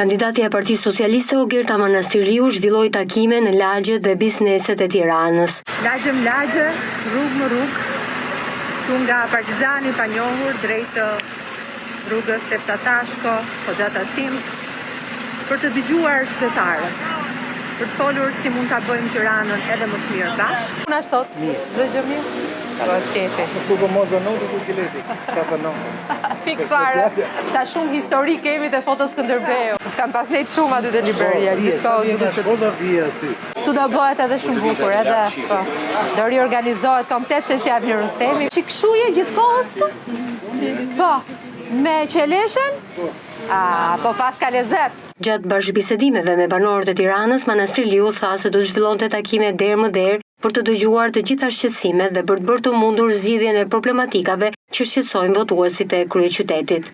Kandidatja e Partisë Socialiste Ogerta Manastiriu zhvilloi takime në lagjet dhe bizneset e Tiranës. Lagje më lagje, rrugë më rrugë, këtu nga Partizani pa njohur drejt rrugës Tefta Tashko, Hoxha Tasim, për të dëgjuar qytetarët, për të folur si mund ta bëjmë Tiranën edhe më të mirë bashkë. Unë ashtu thot, çdo gjë mirë. Po çefi. Po mozono do të gileti. Çfarë no? Fiksare. Ta shumë histori kemi te foto Skënderbeu. Kam pas nejt shumë aty te libreria, gjithkohë duke të foto vija aty. Tu do bëhet edhe shumë bukur, edhe po. Do riorganizohet komplet sheshi Avni Rustemi. Çik kshuje gjithkohës këtu? Po. Me qeleshen? Po pas ka lezet. Gjatë bashkëbisedimeve me banorët e Tiranës, Manastiriu tha se do të zhvillonte takime derë më derë për të dëgjuar të gjitha shqetësimet dhe për të bërë të mundur zgjidhjen e problematikave që shqetësojnë votuesit e kryeqytetit.